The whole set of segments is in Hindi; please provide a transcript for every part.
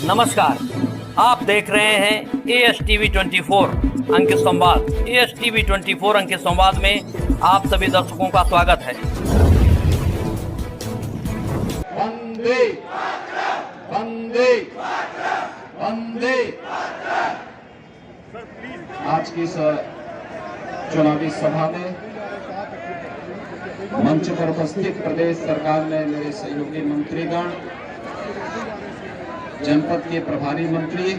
नमस्कार, आप देख रहे हैं ASTV 24 अंक संवाद। ASTV 24 अंक संवाद में आप सभी दर्शकों का स्वागत है। वंदे वंदे वंदे। आज की इस चुनावी सभा में मंच पर उपस्थित प्रदेश सरकार में मेरे सहयोगी मंत्रीगण, जनपद के प्रभारी मंत्री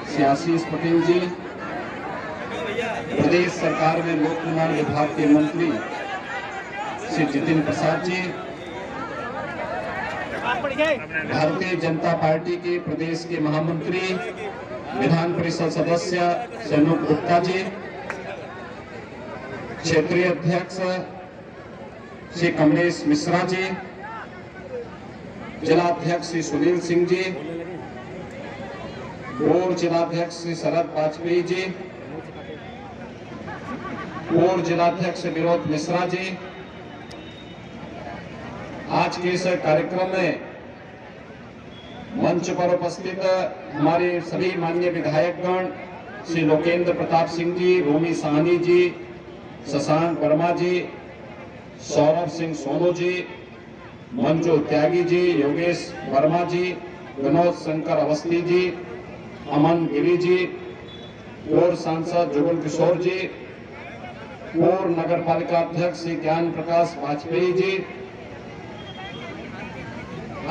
श्री आशीष पटेल जी, प्रदेश सरकार में लोक निर्माण विभाग के मंत्री श्री जितिन प्रसाद जी, भारतीय जनता पार्टी के प्रदेश के महामंत्री विधान परिषद सदस्य सनूप गुप्ता जी, क्षेत्रीय अध्यक्ष श्री कमलेश मिश्रा जी, जिलाध्यक्ष श्री सुनील सिंह जी, पूर्व जिलाध्यक्ष श्री शरद वाजपेयी जी, पूर्व जिलाध्यक्ष विनोद मिश्रा जी। आज के इस कार्यक्रम में मंच पर उपस्थित हमारे सभी माननीय विधायकगण श्री लोकेंद्र प्रताप सिंह जी, रोमी साहनी जी, शशांक वर्मा जी, सौरभ सिंह सोनू जी, मंजू त्यागी जी, योगेश वर्मा जी, विनोद शंकर अवस्थी जी, अमन गिरी जी, पूर्व सांसद जुगल किशोर जी, पूर्व नगर पालिका अध्यक्ष श्री ज्ञान प्रकाश वाजपेयी जी,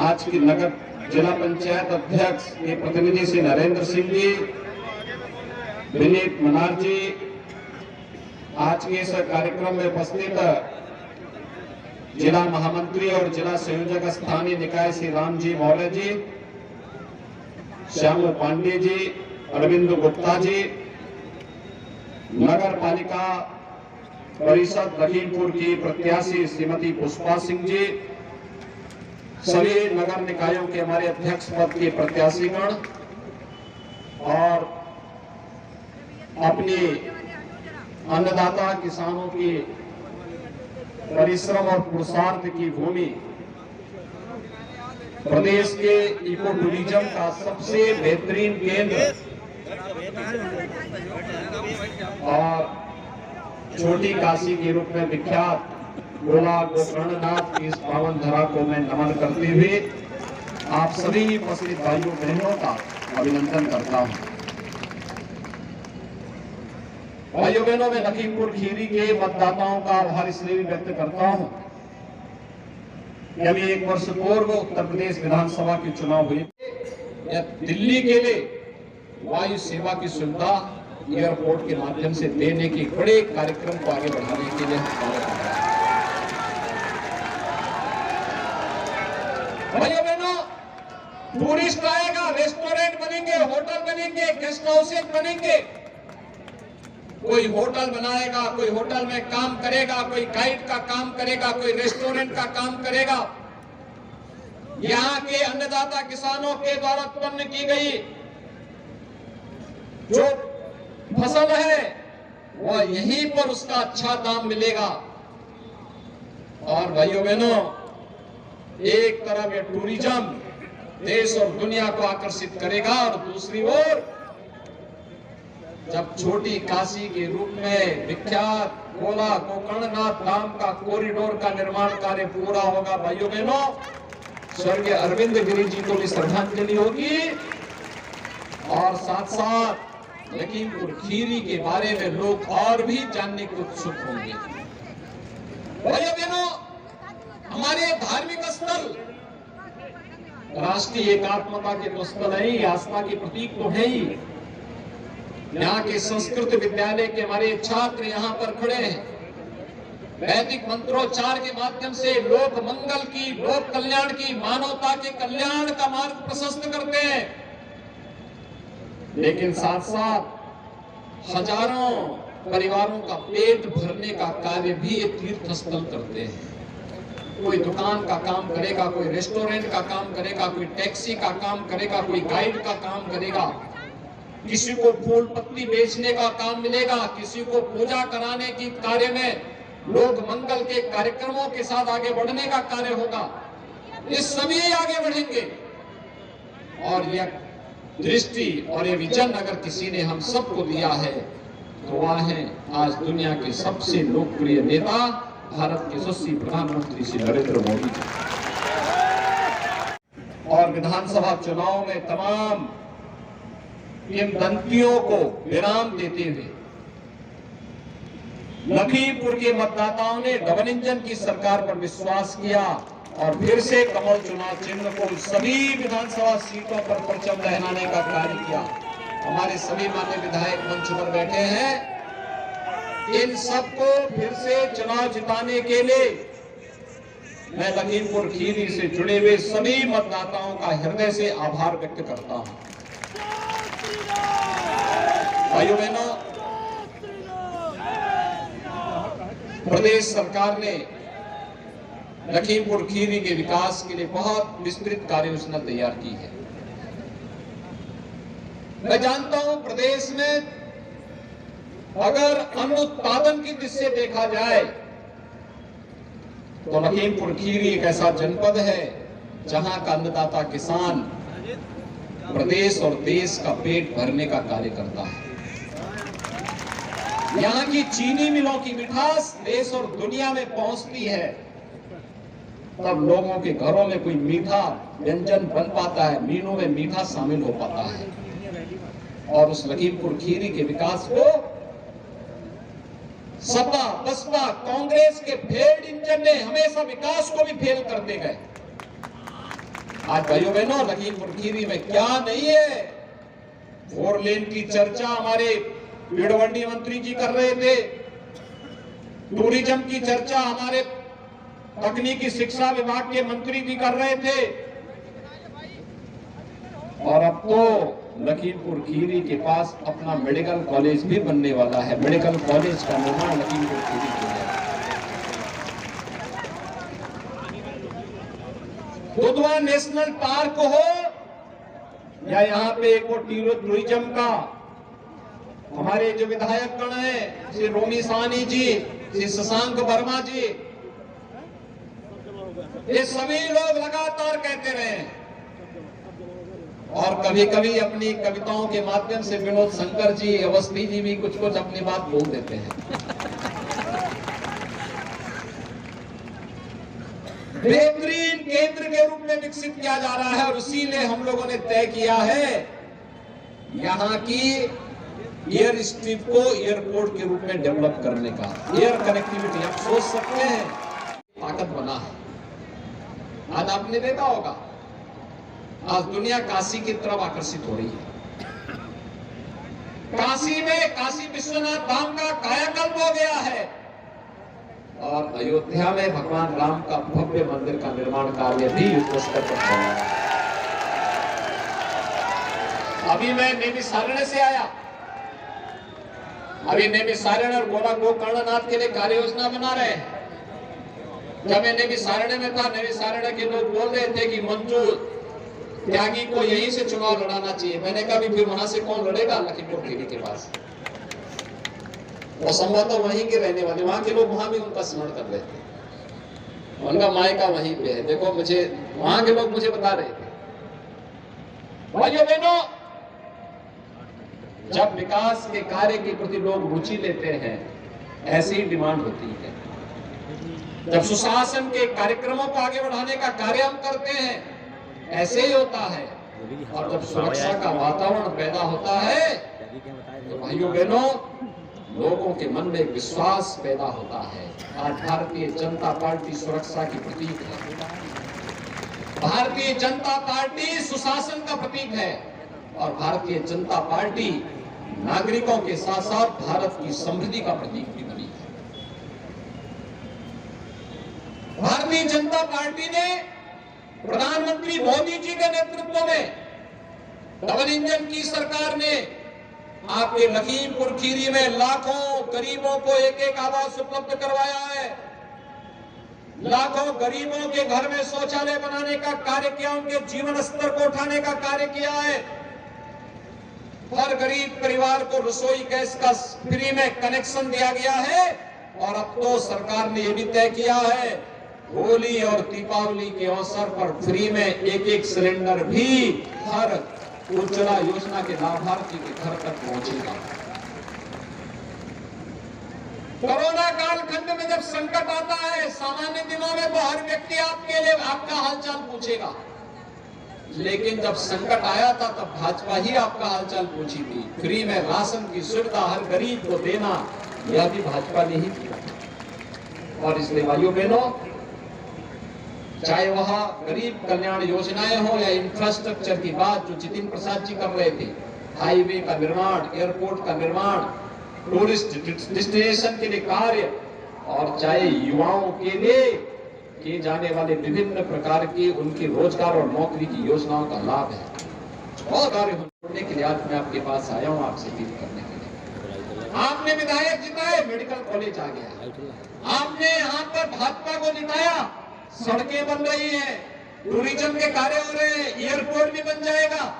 आज की नगर जिला पंचायत अध्यक्ष के प्रतिनिधि श्री नरेंद्र सिंह जी, विनीत मनार जी, आज के इस कार्यक्रम में उपस्थित जिला महामंत्री और जिला संयोजक स्थानीय निकाय श्री राम जी मौर्य जी, श्याम पांडे जी, अरविंद गुप्ता जी, नगर पालिका परिषद लखीमपुर की प्रत्याशी श्रीमती पुष्पा सिंह जी, सभी नगर निकायों के हमारे अध्यक्ष पद के प्रत्याशीगण और अपनी अन्नदाता किसानों की परिश्रम और पुरुषार्थ की भूमि, प्रदेश के इको टूरिज्म का सबसे बेहतरीन केंद्र और छोटी काशी के रूप में विख्यात गोला गोकर्णनाथ की इस पावन धरा को मैं नमन करते हुए आप सभी उपस्थित भाइयों बहनों का अभिनंदन करता हूं। भाइयों बहनों, में लखीमपुर खीरी के मतदाताओं का आभार इसलिए व्यक्त करता हूं कि अभी एक वर्ष पूर्व उत्तर प्रदेश विधानसभा के चुनाव हुए, दिल्ली के लिए वायु सेवा की सुविधा एयरपोर्ट के माध्यम से देने के बड़े कार्यक्रम को आगे बढ़ाने के लिए भाइयों बहनों, टूरिस्ट आएगा, रेस्टोरेंट बनेंगे, होटल बनेंगे, गेस्ट हाउसेज बनेंगे। कोई होटल बनाएगा, कोई होटल में काम करेगा, कोई गाइड का काम करेगा, कोई रेस्टोरेंट का काम करेगा। यहाँ के अन्नदाता किसानों के द्वारा उत्पन्न की गई जो फसल है वह यहीं पर उसका अच्छा दाम मिलेगा। और भाइयों बहनों, एक तरफ ये टूरिज्म देश और दुनिया को आकर्षित करेगा और दूसरी ओर जब छोटी काशी के रूप में विख्यात गोला गोकर्णनाथ धाम का कॉरिडोर का निर्माण कार्य पूरा होगा, भाइयों बहनों, स्वर्गीय अरविंद गिरी जी को भी श्रद्धांजलि होगी और साथ साथ लखीमपुर खीरी के बारे में लोग और भी जानने को उत्सुक होंगे। भाइयों बहनों, हमारे धार्मिक स्थल राष्ट्रीय एकात्मता के तो स्थल है ही, आस्था के प्रतीक तो है ही। यहाँ के संस्कृत विद्यालय के हमारे छात्र यहाँ पर खड़े हैं, वैदिक मंत्रोच्चार के माध्यम से लोक मंगल की, लोक कल्याण की, मानवता के कल्याण का मार्ग प्रशस्त करते हैं। लेकिन साथ साथ हजारों परिवारों का पेट भरने का कार्य भी ये तीर्थ स्थल करते हैं। कोई दुकान का काम करेगा, कोई रेस्टोरेंट का काम करेगा, कोई टैक्सी का काम करेगा, कोई गाइड का काम करेगा, किसी को फूल पत्ती बेचने का काम मिलेगा, किसी को पूजा कराने की कार्य में, लोक मंगल के कार्यक्रमों के साथ आगे बढ़ने का कार्य होगा। ये सभी आगे बढ़ेंगे। और यह दृष्टि और ये विजन अगर किसी ने हम सबको दिया है तो वह है आज दुनिया के सबसे लोकप्रिय नेता भारत के यशस्वी प्रधानमंत्री श्री नरेंद्र मोदी जी। और विधानसभा चुनाव में तमाम किंवदंतियों को विराम देते हुए लखीमपुर के मतदाताओं ने डबल इंजन की सरकार पर विश्वास किया और फिर से कमल चुनाव चिन्ह को सभी विधानसभा सीटों पर परचम लहराने का कार्य किया। हमारे सभी माननीय विधायक मंच पर बैठे हैं। इन सबको फिर से चुनाव जिताने के लिए मैं लखीमपुर खीरी से जुड़े हुए सभी मतदाताओं का हृदय से आभार व्यक्त करता हूं। भाइयों बहनों, प्रदेश सरकार ने लखीमपुर खीरी के विकास के लिए बहुत विस्तृत कार्य योजना तैयार की है। मैं जानता हूं प्रदेश में अगर अन्न उत्पादन की दृष्टि से देखा जाए तो लखीमपुर खीरी एक ऐसा जनपद है जहां का अन्नदाता किसान प्रदेश और देश का पेट भरने का कार्य करता है। यहाँ की चीनी मिलों की मिठास देश और दुनिया में पहुंचती है, तब लोगों के घरों में कोई मीठा व्यंजन बन पाता है, मीनों में मीठा शामिल हो पाता है। और उस लखीमपुर खीरी के विकास को सपा बसपा कांग्रेस के फेल्ड इंजन ने हमेशा विकास को भी फेल करते गए। आज भाइयों बहनों, लखीमपुर खीरी में क्या नहीं है। 4 लेन की चर्चा हमारे भिड़वंडी मंत्री जी कर रहे थे, टूरिज्म की चर्चा हमारे तकनीकी शिक्षा विभाग के मंत्री जी कर रहे थे, और अब तो लखीमपुर खीरी के पास अपना मेडिकल कॉलेज भी बनने वाला है। मेडिकल कॉलेज का निर्माण लखीमपुर खीरी किया है। दुधवा नेशनल पार्क हो या यहाँ पे एक टूरिज्म का, हमारे जो विधायक गण हैं श्री रोमी साहनी जी, श्री शशांक वर्मा जी, ये सभी लोग लगातार कहते रहे और कभी कभी अपनी कविताओं के माध्यम से विनोद शंकर जी, अवस्थी जी भी कुछ कुछ अपनी बात बोल देते हैं। बेहतरीन केंद्र के रूप में विकसित किया जा रहा है और इसीलिए हम लोगों ने तय किया है यहाँ की एयर स्ट्रिप को एयरपोर्ट के रूप में डेवलप करने का। एयर कनेक्टिविटी आप सोच सकते हैं ताकत बना है। आज आपने देखा होगा आज दुनिया काशी की तरफ आकर्षित हो रही है। काशी में काशी विश्वनाथ धाम का कायाकल्प हो गया है और अयोध्या में भगवान राम का भव्य मंदिर का निर्माण कार्य भी युद्ध स्तर पर चल रहा है। अभी मैं नैमिषारण्य से आया, अभी नैमिषारण्य और गोला गोकर्णनाथ के लिए कार्य योजना बना रहे हैं। जब मैं नैमिषारण्य में था, नैमिषारण्य के लोग बोल रहे थे कि मंजू त्यागी को यहीं से चुनाव लड़ाना चाहिए। मैंने कहा भी फिर वहां से कौन लड़ेगा? लखीमपुर खीरी के पास वो संभवतः तो वहीं के रहने वाले, वहां के लोग वहां भी उनका स्मरण कर रहे थे, उनका मायका वहीं पे है। देखो मुझे वहां के लोग मुझे बता रहे थे। भाइयों बहनों, जब विकास के कार्य के प्रति लोग रुचि लेते हैं ऐसी ही डिमांड होती है। जब सुशासन के कार्यक्रमों को आगे बढ़ाने का कार्य हम करते हैं ऐसे ही होता है। और जब सुरक्षा का वातावरण पैदा होता है तो भाइयों बहनों लोगों के मन में विश्वास पैदा होता है। आज भारतीय जनता पार्टी सुरक्षा की प्रतीक है, भारतीय जनता पार्टी सुशासन का प्रतीक है और भारतीय जनता पार्टी नागरिकों के साथ साथ भारत की समृद्धि का प्रतीक भी बनी है। भारतीय जनता पार्टी ने प्रधानमंत्री मोदी जी के नेतृत्व में डबल इंजन की सरकार ने आपके लखीमपुर खीरी में लाखों गरीबों को एक एक आवास उपलब्ध करवाया है। लाखों गरीबों के घर में शौचालय बनाने का कार्य किया, उनके जीवन स्तर को उठाने का कार्य किया है। हर गरीब परिवार को रसोई गैस का फ्री में कनेक्शन दिया गया है और अब तो सरकार ने यह भी तय किया है होली और दीपावली के अवसर पर फ्री में एक सिलेंडर भी हर उज्ज्वला योजना के लाभार्थी के घर तक पहुंचेगा। कोरोना कालखंड में जब संकट आता है, सामान्य दिनों में तो हर व्यक्ति आपके लिए आपका हालचाल पूछेगा, लेकिन जब संकट आया था तब भाजपा ही आपका हालचाल पूछी थी। फ्री में राशन की सुविधा हर गरीब को देना, यह भी भाजपा ने ही किया। और इसलिए भाइयों बहनों, चाहे वह गरीब कल्याण योजनाएं हो या इंफ्रास्ट्रक्चर की बात जो जितिन प्रसाद जी कर रहे थे, हाईवे का निर्माण, एयरपोर्ट का निर्माण, टूरिस्ट डेस्टिनेशन के लिए कार्य, और चाहे युवाओं के लिए किए जाने वाले विभिन्न प्रकार की उनकी रोजगार और नौकरी की योजनाओं का लाभ है। बहुत कार्य होने के लिए आज मैं आपके पास आया हूँ, आपसे अपील करने के लिए। आपने विधायक जिताए, मेडिकल कॉलेज आ गया। आपने यहाँ पर भाजपा को जिताया, सड़कें बन रही हैं, टूरिज्म के कार्य हो रहे हैं, एयरपोर्ट भी बन जाएगा।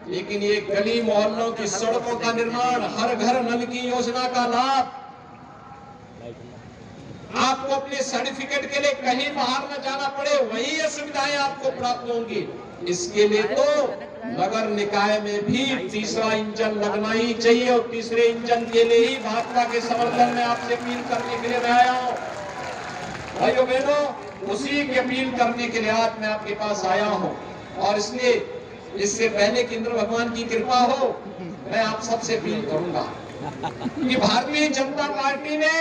लेकिन ये गली मोहल्लों की सड़कों का निर्माण, हर घर नल की योजना का लाभ, आपको अपने सर्टिफिकेट के लिए कहीं बाहर न जाना पड़े, वही ये सुविधाएं आपको प्राप्त होंगी। इसके लिए तो नगर निकाय में भी तीसरा इंजन लगना ही चाहिए, और तीसरे इंजन के लिए ही भाजपा के समर्थन में आपसे अपील करने के लिए मैं आया हूँ। भाइयों बहनों, उसी की अपील करने के लिए आज मैं आपके पास आया हूँ। और इसलिए इससे पहले कि इंद्र भगवान की कृपा हो, मैं आप सबसे अपील करूंगा कि भारतीय जनता पार्टी ने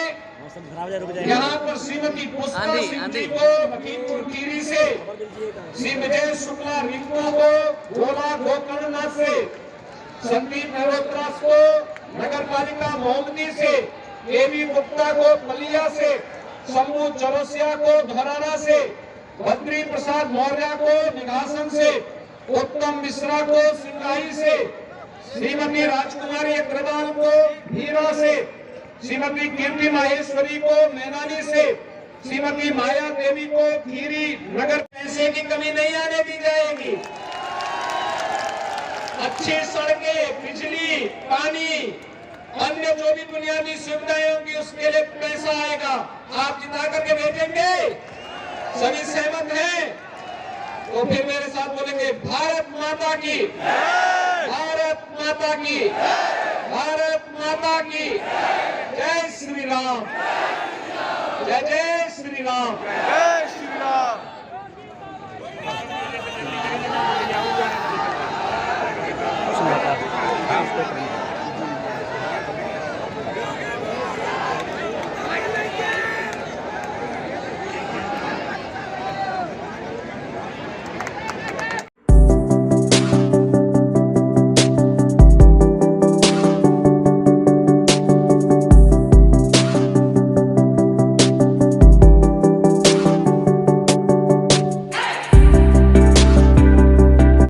यहाँ पर श्रीमती पुष्पा सिंह जी को लखीमपुर खीरी से, श्री विजय शुक्ला रिंकू को गोला गोकर्णनाथ से, संदीप मल्होत्रा को नगर पालिका मोहम्मदी से, केवी गुप्ता को बलिया से, शंभू चौरसिया को धराना से, बद्री प्रसाद मौर्य को निघासन से, उत्तम मिश्रा को सिंगाई से, श्रीमती राजकुमारी अग्रवाल को भीरा से, श्रीमती कीर्ति माहेश्वरी को मैनानी से, श्रीमती माया देवी को खीरी नगर, पैसे की कमी नहीं आने दी जाएगी। अच्छी सड़कें, बिजली, पानी, अन्य जो भी बुनियादी सुविधाएं होंगी उसके लिए पैसा आएगा। आप जिता करके भेजेंगे, सभी सहमत हैं? तो फिर मेरे साथ बोलेंगे, भारत माता की, भारत माता की, भारत माता की, जय श्री राम, जय जय श्री राम, जय श्री राम।